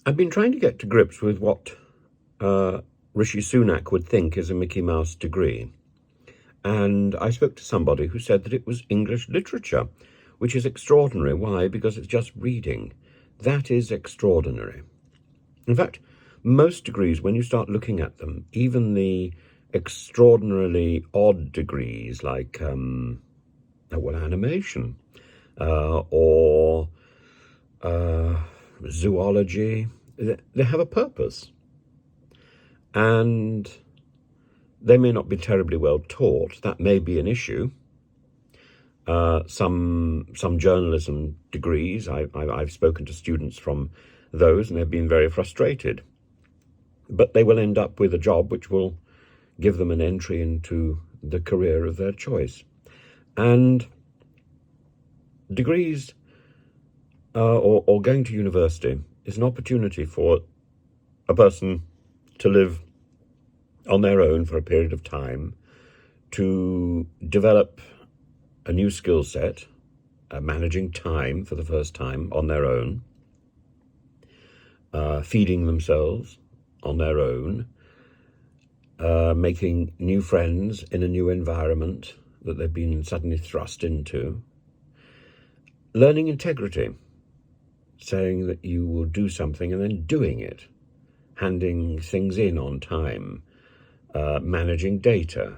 I've been trying to get to grips with what Rishi Sunak would think is a Mickey Mouse degree. And I spoke to somebody who said that it was English literature, which is extraordinary. Why? Because it's just reading. That is extraordinary. In fact, most degrees, when you start looking at them, even the extraordinarily odd degrees like animation or zoology, they have a purpose. And they may not be terribly well taught. That may be an issue. Some journalism degrees, I've spoken to students from those, and they've been very frustrated. But they will end up with a job which will give them an entry into the career of their choice. And degrees or going to university is an opportunity for a person to live on their own for a period of time, to develop a new skill set, managing time for the first time on their own, feeding themselves on their own, making new friends in a new environment that they've been suddenly thrust into, learning integrity, saying that you will do something and then doing it, handing things in on time, managing data,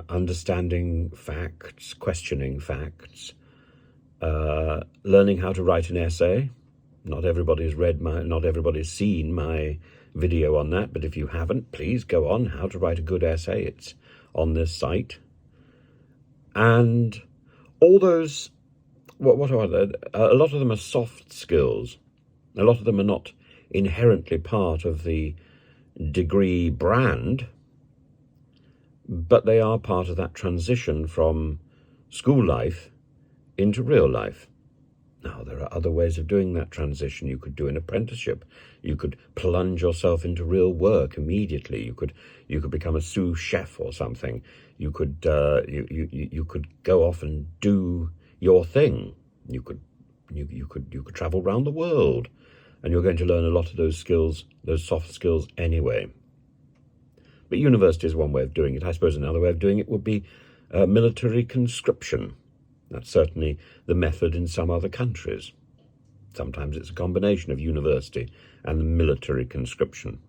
understanding facts, questioning facts, learning how to write an essay. Not everybody's seen my video on that, but if you haven't, please go on How to Write a Good Essay. It's on this site. And all those, what are they? A lot of them are soft skills. A lot of them are not inherently part of the degree brand, but they are part of that transition from school life into real life. Now, there are other ways of doing that transition. You could do an apprenticeship. You could plunge yourself into real work immediately. You could become a sous chef or something. You could you could go off and do your thing. You could travel around the world, and you're going to learn a lot of those skills, those soft skills anyway. But university is one way of doing it. I suppose another way of doing it would be military conscription. That's certainly the method in some other countries. Sometimes it's a combination of university and military conscription.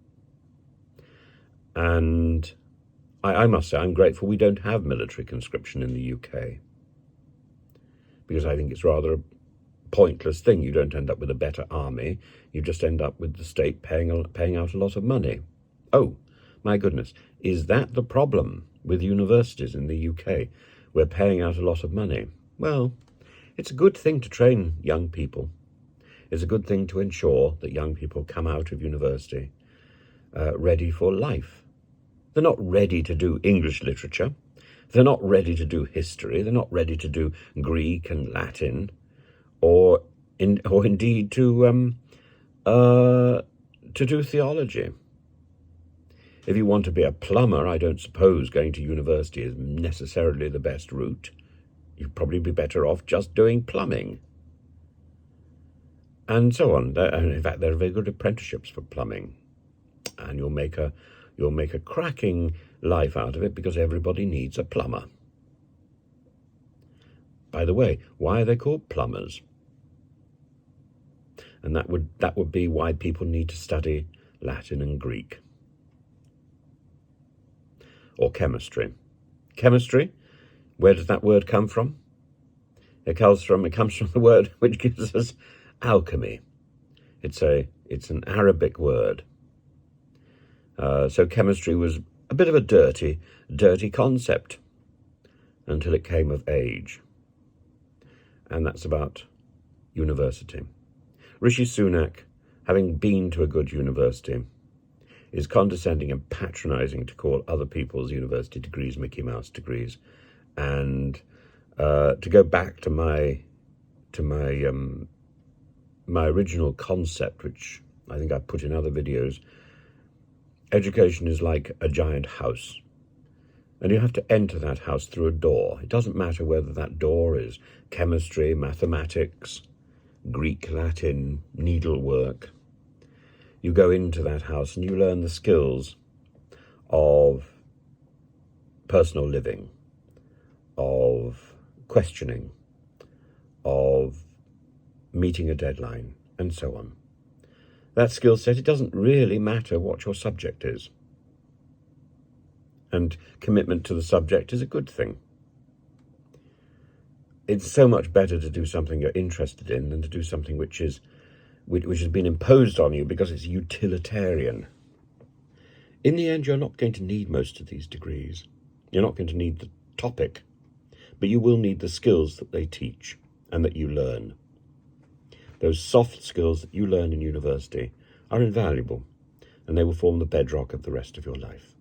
And I must say I'm grateful we don't have military conscription in the UK, because I think it's rather a pointless thing. You don't end up with a better army. You just end up with the state paying out a lot of money. Oh, my goodness. Is that the problem with universities in the UK? We're paying out a lot of money. Well, it's a good thing to train young people. It's a good thing to ensure that young people come out of university ready for life. They're not ready to do English literature. They're not ready to do history. They're not ready to do Greek and Latin, or indeed to do theology. If you want to be a plumber, I don't suppose going to university is necessarily the best route. You'd probably be better off just doing plumbing. And so on. In fact, there are very good apprenticeships for plumbing. And you'll make a cracking life out of it, because everybody needs a plumber. By the way, why are they called plumbers? And that would be why people need to study Latin and Greek. Or chemistry. Chemistry, where does that word come from? It comes from the word which gives us alchemy. It's an Arabic word. So chemistry was a bit of a dirty concept until it came of age. And that's about university. Rishi Sunak, having been to a good university, is condescending and patronising to call other people's university degrees Mickey Mouse degrees. And to go back to my original concept, which I think I've put in other videos, education is like a giant house. And you have to enter that house through a door. It doesn't matter whether that door is chemistry, mathematics, Greek, Latin, needlework. You go into that house and you learn the skills of personal living, of questioning, of meeting a deadline, and so on. That skill set, it doesn't really matter what your subject is. And commitment to the subject is a good thing. It's so much better to do something you're interested in than to do something which has been imposed on you because it's utilitarian. In the end, you're not going to need most of these degrees. You're not going to need the topic, but you will need the skills that they teach and that you learn. Those soft skills that you learn in university are invaluable, and they will form the bedrock of the rest of your life.